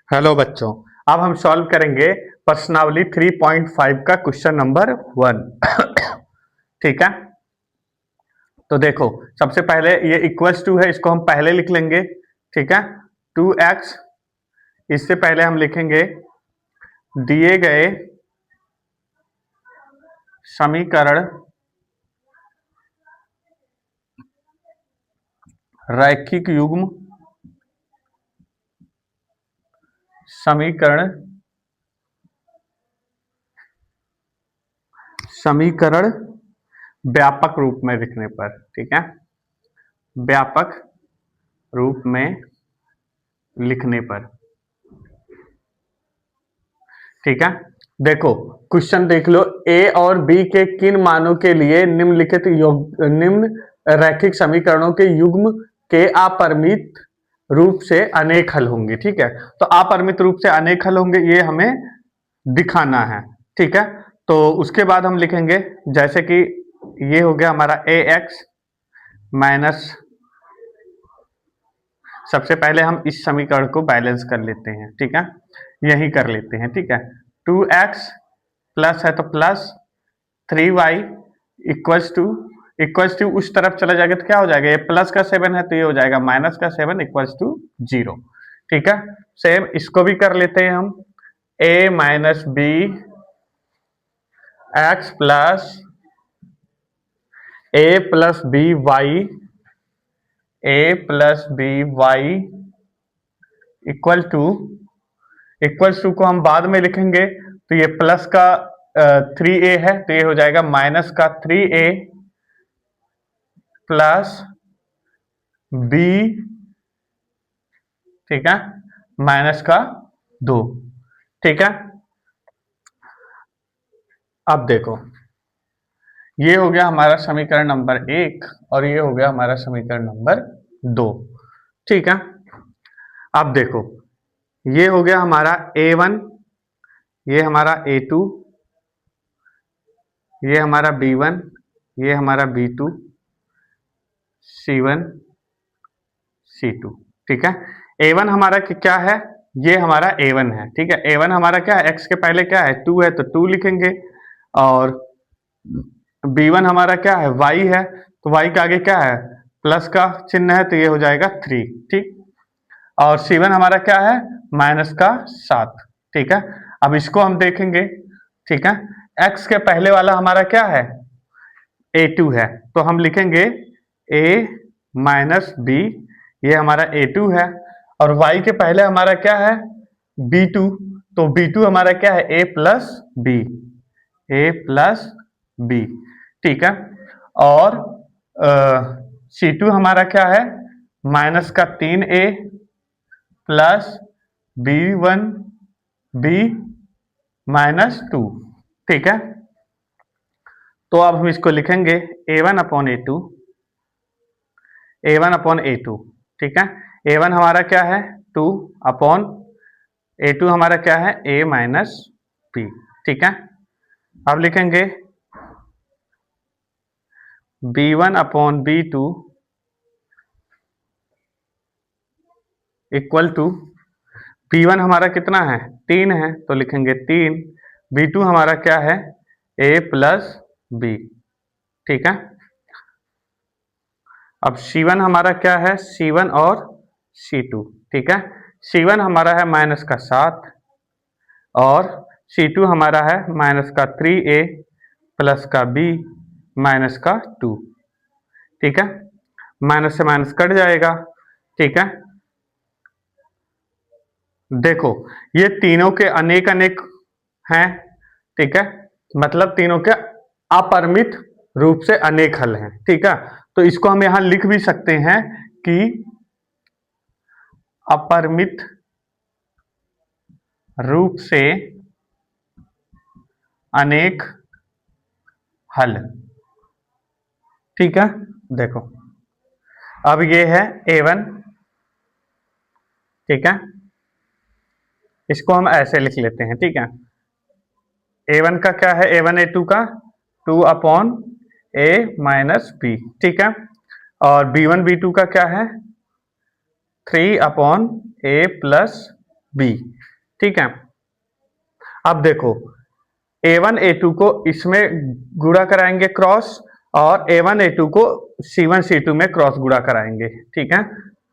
Hello बच्चों। अब हम सॉल्व करेंगे प्रश्नावली 3.5 का क्वेश्चन नंबर 1। ठीक है, तो देखो सबसे पहले ये इक्वल्स टू है, इसको हम पहले लिख लेंगे। ठीक है, 2x। इससे पहले हम लिखेंगे दिए गए समीकरण रैखिक युग्म समीकरण समीकरण व्यापक रूप में लिखने पर, ठीक है, व्यापक रूप में लिखने पर। ठीक है, देखो क्वेश्चन देख लो। ए और बी के किन मानों के लिए निम्न रैखिक समीकरणों के युग्म के अपरिमित रूप से अनेक हल होंगे। ठीक है, तो अपरिमित रूप से अनेक हल होंगे, ये हमें दिखाना है। ठीक है, तो उसके बाद हम लिखेंगे जैसे कि ये हो गया हमारा ए एक्स माइनस, सबसे पहले हम इस समीकरण को बैलेंस कर लेते हैं। ठीक है, यही कर लेते हैं। ठीक है, 2x प्लस है तो प्लस 3y इक्वल्स टू उस तरफ चला जाएगा तो क्या हो जाएगा, ये प्लस का 7 है तो ये हो जाएगा माइनस का 7 इक्वल्स टू 0। ठीक है, सेम इसको भी कर लेते हैं हम। a minus b x plus a plus b y equals to को हम बाद में लिखेंगे, तो ये प्लस का 3a है तो ये हो जाएगा माइनस का 3a प्लस b, ठीक है, माइनस का 2। ठीक है, अब देखो ये हो गया हमारा समीकरण नंबर 1 और ये हो गया हमारा समीकरण नंबर 2। ठीक है, अब देखो ये हो गया हमारा a1, ये हमारा a2, ये हमारा b1, ये हमारा b2, c1 c2। ठीक है, a1 हमारा क्या है, ये हमारा a1 है। ठीक है, a1 हमारा क्या है, x के पहले क्या है 2 है तो 2 लिखेंगे, और b1 हमारा क्या है y है तो y के आगे क्या है प्लस का चिन्ह है तो ये हो जाएगा 3। ठीक, और c1 हमारा क्या है माइनस का 7। ठीक है, अब इसको हम देखेंगे। ठीक है, x के पहले वाला हमारा क्या है a2 है तो हम लिखेंगे a माइनस बी, ये हमारा a2 है, और y के पहले हमारा क्या है b2, तो b2 हमारा क्या है a प्लस बी। ठीक है, और c2 हमारा क्या है माइनस का 3a plus b1 b minus 2। ठीक है, तो अब हम इसको लिखेंगे a1 अपॉन a2। ठीक है, a1 हमारा क्या है 2 अपॉन a2 हमारा क्या है a माइनस बी। ठीक है, अब लिखेंगे b1 upon b2 equal to, b1 हमारा कितना है 3 है तो लिखेंगे 3, b2 हमारा क्या है a प्लस बी। ठीक है, अब c1 हमारा क्या है c1 और c2। ठीक है, c1 हमारा है माइनस का 7 और c2 हमारा है माइनस का 3a प्लस का b माइनस का 2। ठीक है, माइनस से माइनस कट जाएगा। ठीक है, देखो ये तीनों के अनेक अनेक हैं। ठीक है, मतलब तीनों के अपरिमित रूप से अनेक हल हैं। ठीक है, तो इसको हम यहां लिख भी सकते हैं कि अपरिमित रूप से अनेक हल। ठीक है, देखो अब ये है a1। ठीक है, इसको हम ऐसे लिख लेते हैं। ठीक है, a1 का क्या है a1 a2 का 2 अपॉन a माइनस बी। ठीक है, और b1 b2 का क्या है 3 अपॉन a प्लस बी। ठीक है, अब देखो A1 A2 को इसमें गुणा कराएंगे क्रॉस, और A1 A2 को C1 C2 में क्रॉस गुणा कराएंगे। ठीक है,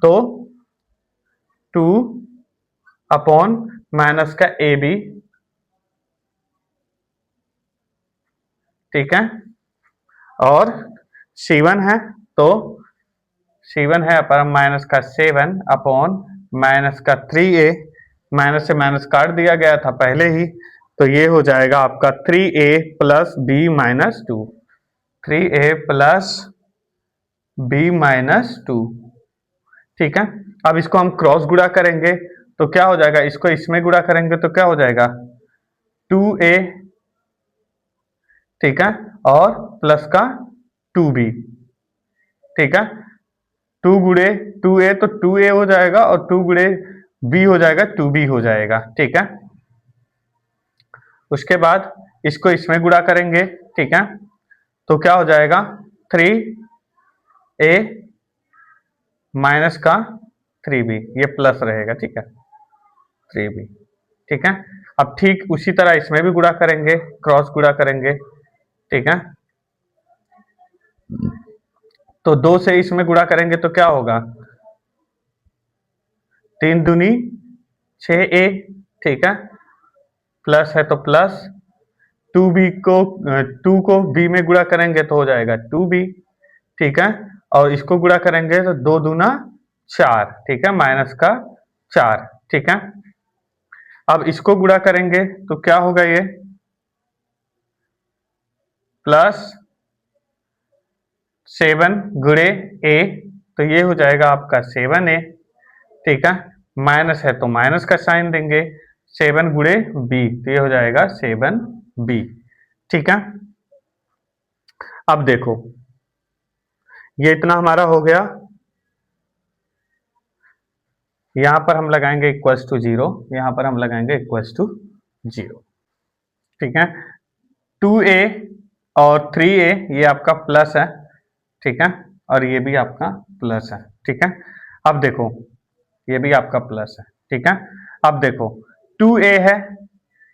तो 2 अपॉन माइनस का AB, ठीक है, और C1 है तो C1 है पर माइनस का 7 अपॉन माइनस का 3A, माइनस से माइनस काट दिया गया था पहले ही, तो ये हो जाएगा आपका 3A plus b minus two, 3A plus b minus two. ठीक है, अब इसको हम क्रॉस गुणा करेंगे तो क्या हो जाएगा, इसको इसमें गुणा करेंगे तो क्या हो जाएगा 2A, ठीक है, और प्लस का 2B। ठीक है, 2 गुणे 2A तो 2A हो जाएगा, और 2 गुणे B हो जाएगा 2B हो जाएगा। ठीक है, उसके बाद इसको इसमें गुणा करेंगे। ठीक है, तो क्या हो जाएगा 3A माइनस का 3B, ये प्लस रहेगा। ठीक है, 3B। ठीक है, अब ठीक उसी तरह इसमें भी गुणा करेंगे, क्रॉस गुणा करेंगे। ठीक है, तो 2 से इसमें गुणा करेंगे तो क्या होगा 3 दूनी 6A। ठीक है, प्लस है तो प्लस 2B को 2 को B में गुणा करेंगे तो हो जाएगा 2B। ठीक है, और इसको गुणा करेंगे तो 2 दूना 4, ठीक है, माइनस का 4। ठीक है, अब इसको गुणा करेंगे तो क्या होगा ये प्लस 7 गुणे A, तो ये हो जाएगा आपका 7A। ठीक है, माइनस है तो माइनस का साइन देंगे, 7 गुणे B, तो ये हो जाएगा 7B। ठीक है, अब देखो ये इतना हमारा हो गया, यहां पर हम लगाएंगे इक्वल्स टू 0, यहां पर हम लगाएंगे इक्वल्स टू 0। ठीक है, 2A और 3A ये आपका प्लस है। ठीक है, और ये भी आपका प्लस है। ठीक है, अब देखो ये भी आपका प्लस है। ठीक है, अब देखो 2A है,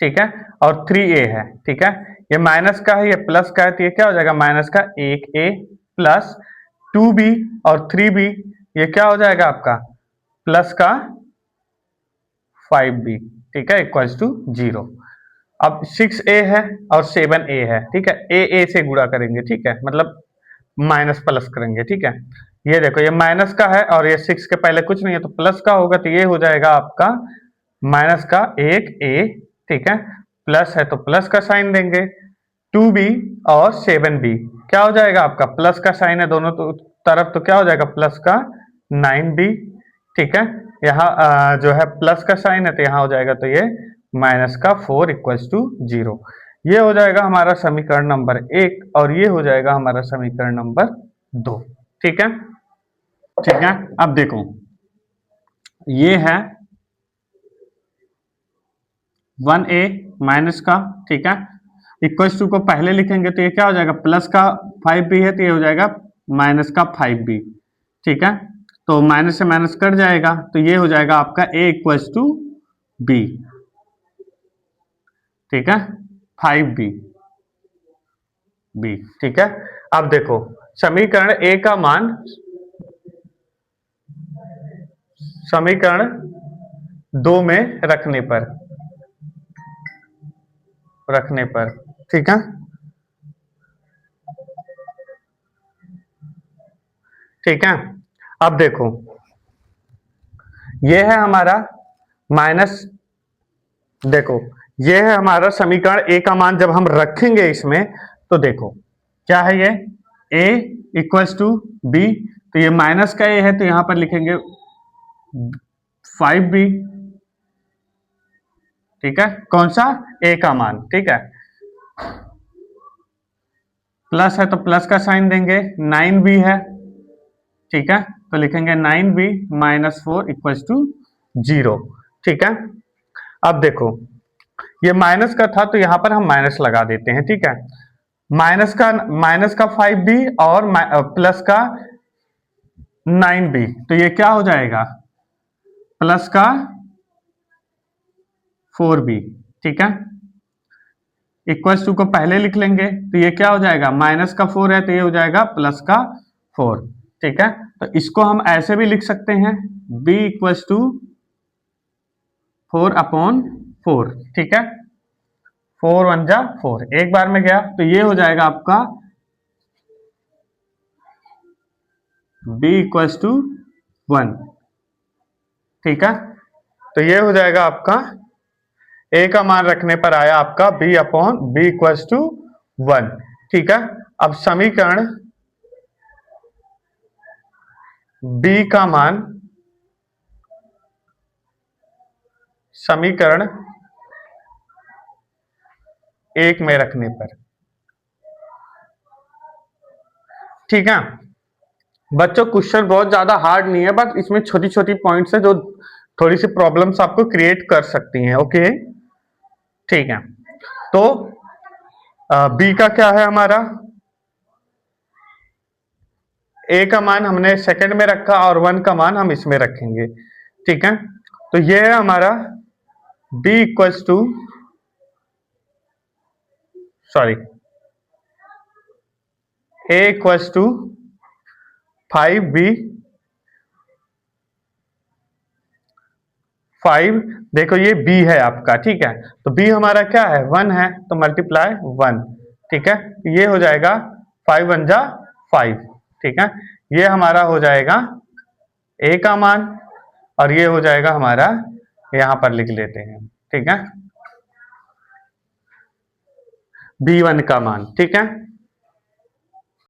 ठीक है, और 3A है। ठीक है, ये माइनस का है, ये प्लस का है, तो ये क्या हो जाएगा माइनस का 1A प्लस 2B और 3B, ये क्या हो जाएगा आपका प्लस का 5B। ठीक है, इक्वल्स टू 0। अब 6A है और 7A है। ठीक है, ए से गुणा करेंगे। ठीक है, मतलब माइनस प्लस करेंगे। ठीक है, ये देखो ये माइनस का है और ये 6 के पहले कुछ नहीं है तो प्लस का होगा, तो ये हो जाएगा आपका माइनस का 1A। ठीक है, प्लस है तो प्लस का साइन देंगे, 2B और 7B क्या हो जाएगा आपका प्लस का साइन है दोनों तरफ, तो क्या हो जाएगा प्लस का 9B। ठीक है, यहाँ जो है प्लस का साइन है तो यहाँ हो जाएगा तो ये माइनस का 4 इक्वल्स टू 0। ये हो जाएगा हमारा समीकरण नंबर 1 और ये हो जाएगा हमारा समीकरण नंबर 2। ठीक है, ठीक है, अब देखो ये है 1A माइनस का, ठीक है, इक्वल्स टू को पहले लिखेंगे तो ये क्या हो जाएगा प्लस का 5B है तो ये हो जाएगा माइनस का 5B। ठीक है, तो माइनस से माइनस कट जाएगा तो ये हो जाएगा आपका A इक्वल्स टू B। ठीक है, 5B B। ठीक है, अब देखो समीकरण A का मान समीकरण 2 में रखने पर ठीक है, ठीक है, अब देखो ये है हमारा माइनस, देखो ये है हमारा समीकरण ए का मान जब हम रखेंगे इसमें तो देखो क्या है ये a इक्वल्स टू बी, तो ये माइनस का a है तो यहां पर लिखेंगे 5B। ठीक है, कौन सा a का मान। ठीक है, प्लस है तो प्लस का साइन देंगे, 9B है। ठीक है, तो लिखेंगे 9B माइनस 4 इक्वल्स टू 0। ठीक है, अब देखो ये माइनस का था तो यहां पर हम माइनस लगा देते हैं। ठीक है, माइनस का 5B और प्लस का 9B, तो ये क्या हो जाएगा प्लस का 4b, ठीक है। इक्वल्स टू को पहले लिख लेंगे तो ये क्या हो जाएगा, माइनस का 4 है तो ये हो जाएगा प्लस का 4, ठीक है। तो इसको हम ऐसे भी लिख सकते हैं b इक्वल्स टू 4/4, ठीक है। 4 1 जा 4, एक बार में गया तो ये हो जाएगा आपका b इक्वल्स टू 1, ठीक है। तो ये हो जाएगा आपका a का मान रखने पर आया आपका b इक्वल्स टू 1, ठीक है। अब समीकरण b का मान समीकरण 1 में रखने पर, ठीक है। बच्चों क्वेश्चन बहुत ज्यादा हार्ड नहीं है, बट इसमें छोटी छोटी पॉइंट्स है जो थोड़ी सी प्रॉब्लम्स आपको क्रिएट कर सकती हैं, ओके, ठीक है। तो बी का क्या है हमारा, ए का मान हमने सेकंड में रखा और 1 का मान हम इसमें रखेंगे, ठीक है। तो ये है हमारा b equals to, sorry, a equals to 5b, 5, देखो ये b है आपका, ठीक है। तो b हमारा क्या है, 1 है, तो मल्टीप्लाई 1, ठीक है। ये हो जाएगा 5 1 जा 5, ठीक है। ये हमारा हो जाएगा a का मान और ये हो जाएगा हमारा, यहां पर लिख लेते हैं, ठीक है, b1 का मान, ठीक है।